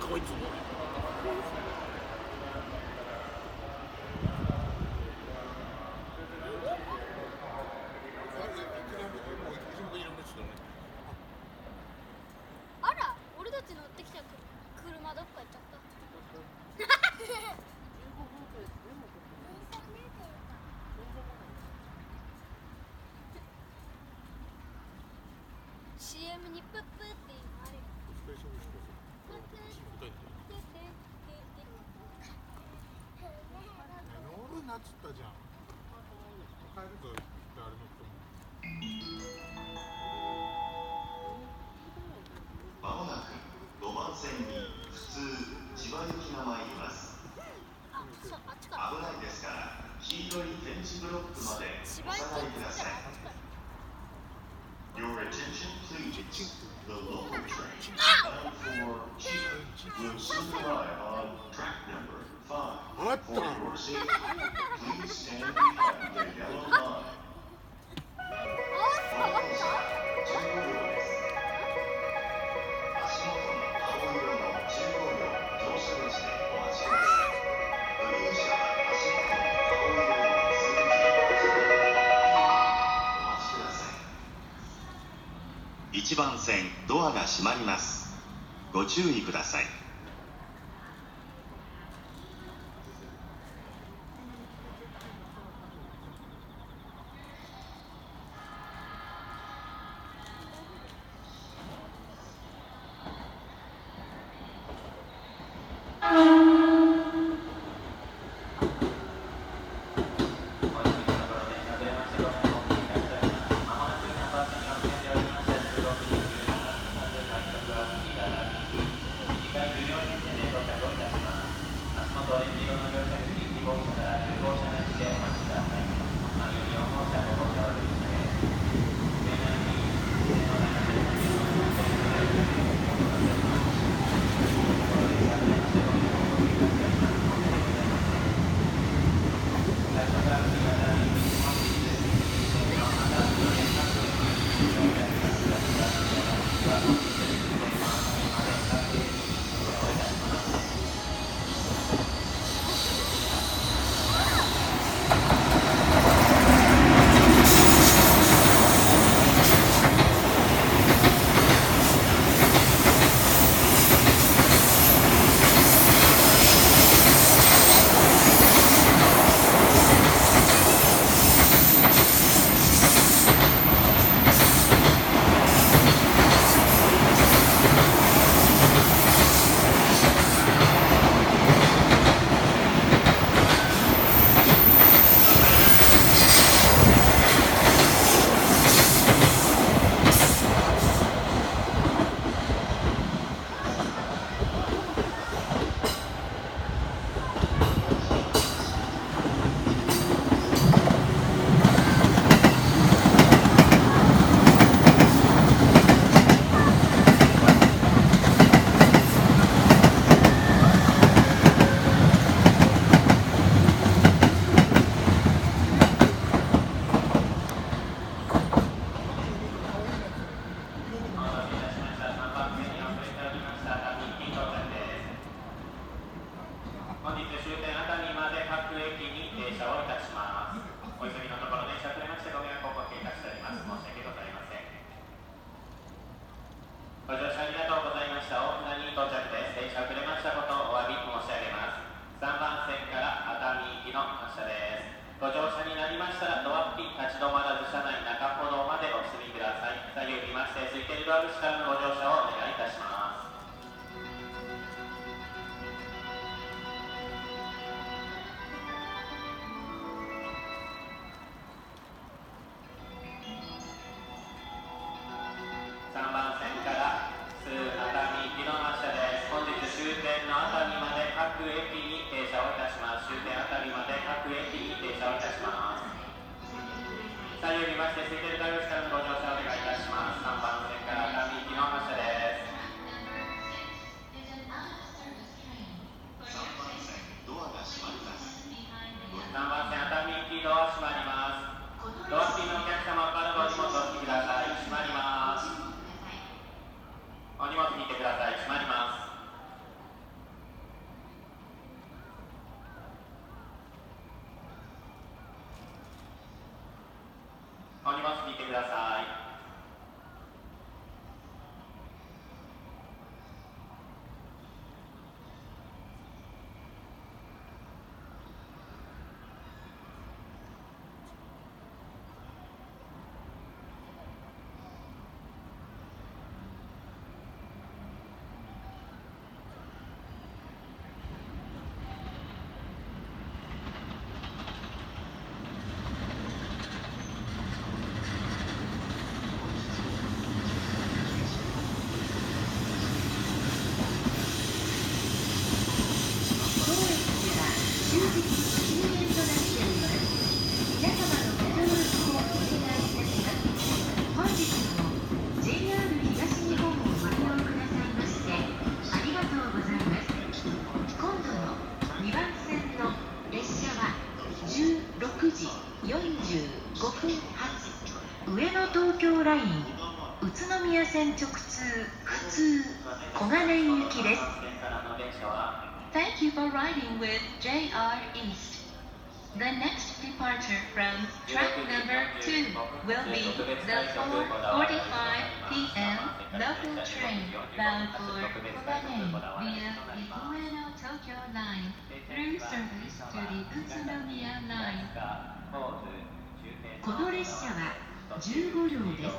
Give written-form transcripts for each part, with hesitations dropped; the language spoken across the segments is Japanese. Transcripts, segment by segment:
こいつ。あら、俺たち乗ってきた車どっか行っちゃった。CM にプップっていうのあるよ。乗るなっつったじゃん。帰るぞってあれ乗っても。まもなく5番線に普通千葉行きが参ります。あ、そう、あっちか。危ないですから黄色い点字ブロックまでお下がりください。Your attention please. The local train bound for Chiba will soon arrive on track number 5. For your safety, please stand behind the yellow line. 足元の青色の15両乗車口でお待ちください。グリーン車は足元の青色の数字お待ちください。1番線ドアが閉まります。ご注意ください。左右にまして空いているダルスからのご乗車をお願いいたします。3番線から熱海行きの発宮線直通普通小金井行きです。 Thank you for riding with JR East. The next departure from track number 2 will be the 4:45 p.m. local train bound for Koganei via the Ueno-Tokyo Line through service to the Utsunomiya Line. この列車は15両です。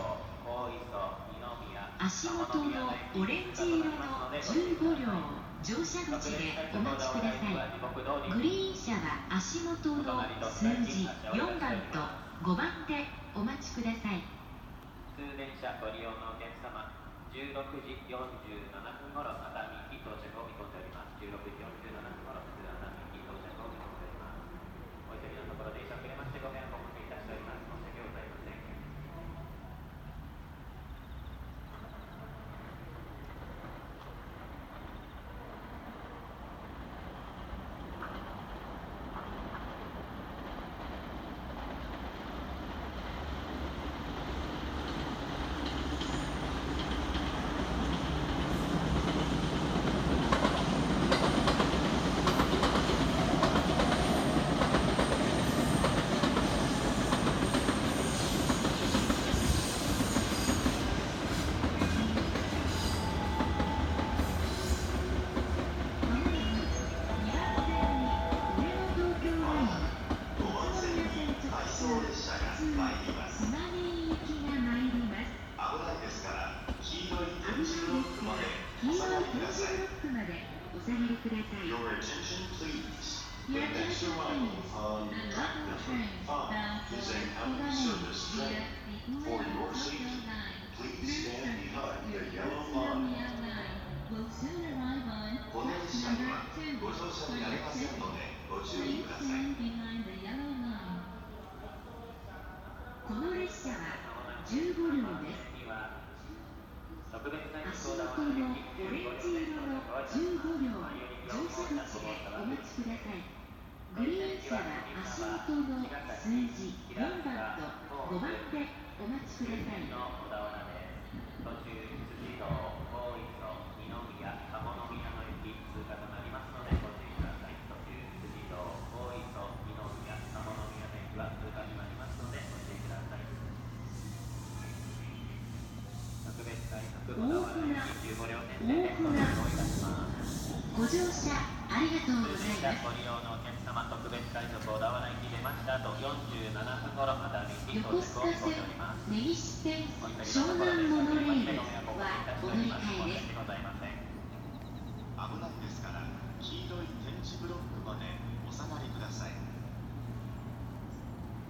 足元のオレンジ色の15両乗車口でお待ちください。グリーン車は足元の数字4番と5番でお待ちください。通電車ご利用のお客様、16時47分頃熱海駅到着を見込んでおります。16時47分頃熱海駅到着を見込んでおります。お急ぎのところで一緒遅れましてご迷惑をおかけいたしております。申し訳ございません。Your attention please. The next arrival on track number 5 is an out-of-service train. For your safety, please stand behind the yellow line. この列車にはご乗車になれませんのでご注意ください。この列車は15両です。足元のオレンジ色の15両乗車口でお待ちください。グリーン車は足元の数字4番と5番でお待ちください。途中辻堂、大磯、二宮、鴨宮の駅通過となりますのでご注意ください。途中辻堂、大磯、二宮、鴨宮の駅は通過となりますのでご注意ください。特別快速小田原駅15両線でご利用いたします。ご乗車ありがとうございます。ご利用のお客様、特別快速小田原駅出ました後47分頃熱海駅到着を見込んでおります。根岸線湘南モノレールはお乗り換えです。危ないですから黄色い点字ブロックまでお下がりください。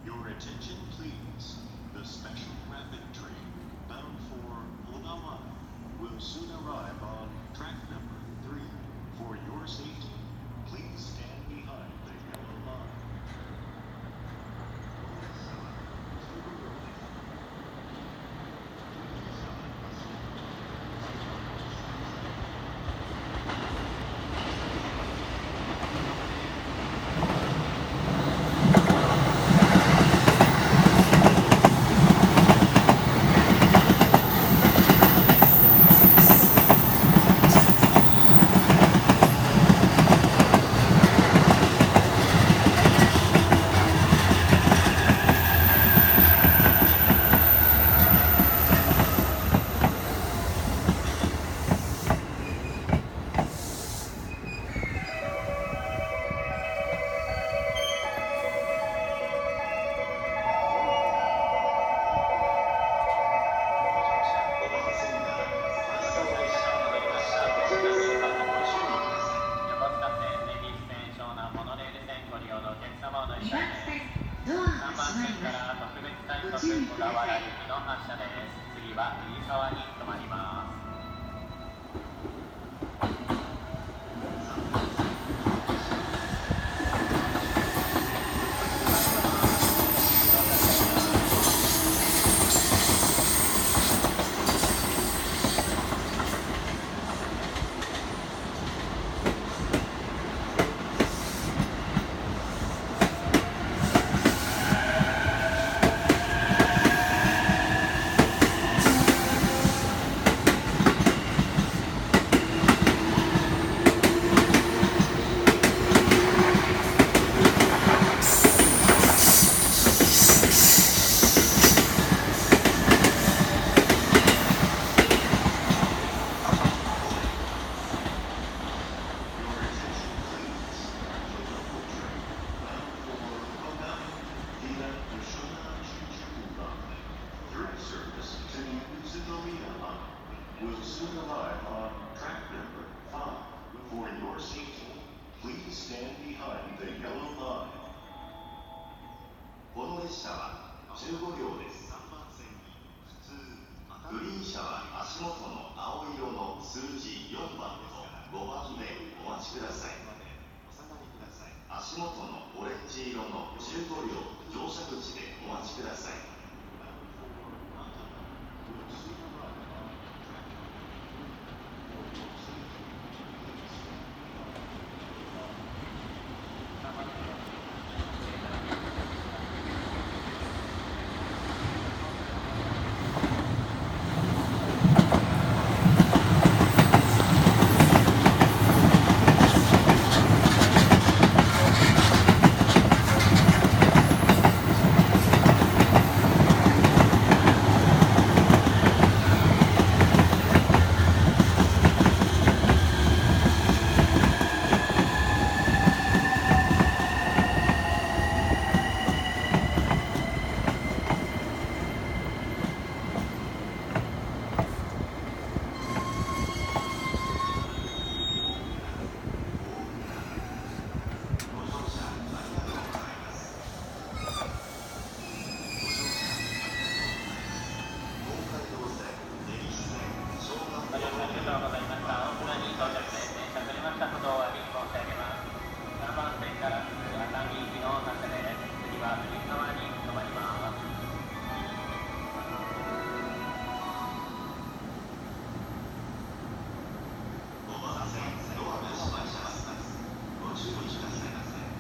Your attention please. The special rapid train bound for Ogawa will soon arrive on track number 3. For your safety, please stand behind the yellow line. ご列車は15両です。グリーン車は足元の青色の数字4番と5番でお待ちください。足元のオレンジ色の15両乗車口でお待ちください。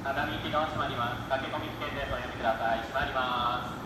熱海行きの閉まります。駆け込み危険です。おやめください。閉まります。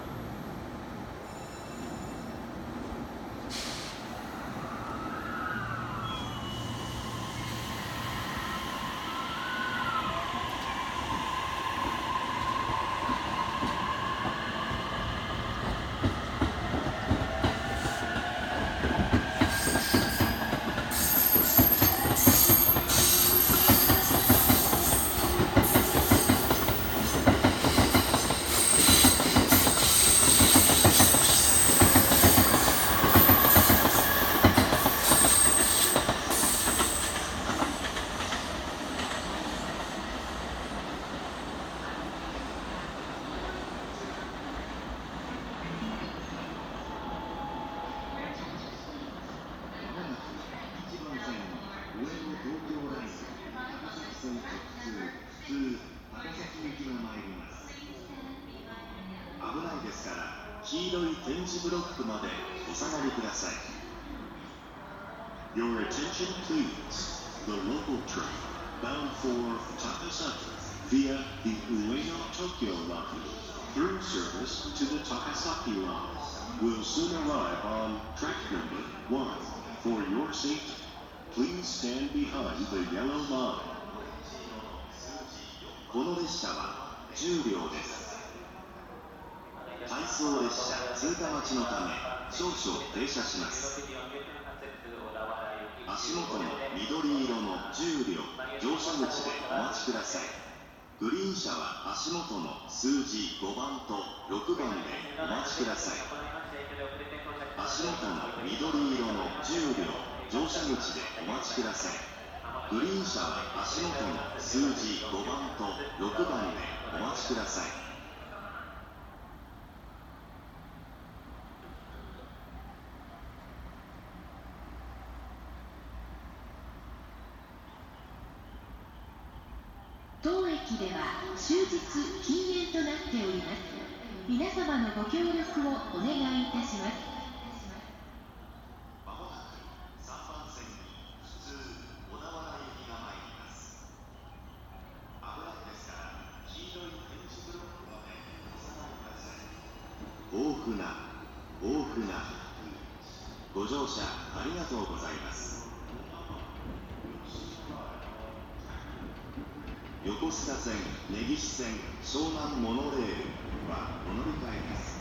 黄色い点字ブロックまでお下がりください。Your attention please. The local train bound for Takasaki via the Ueno-Tokyo line through service to the Takasaki line will soon arrive on track number 1. For your safety, please stand behind the yellow line. この列車は10両です。回送列車通過待ちのため少々停車します。足元の緑色の10両乗車口でお待ちください。グリーン車は足元の数字5番と6番でお待ちください。足元の緑色の10両乗車口でお待ちください。グリーン車は足元の数字5番と6番でお待ちください。当駅では終日禁煙となっております。皆様のご協力をお願いいたします。まもなく3番線に普通小田原行きが参ります。危ないですから黄色い点字ブロックまでお下がりください。豊富なご乗車ありがとうございます。横須賀線、根岸線、湘南モノレールはお乗り換えです。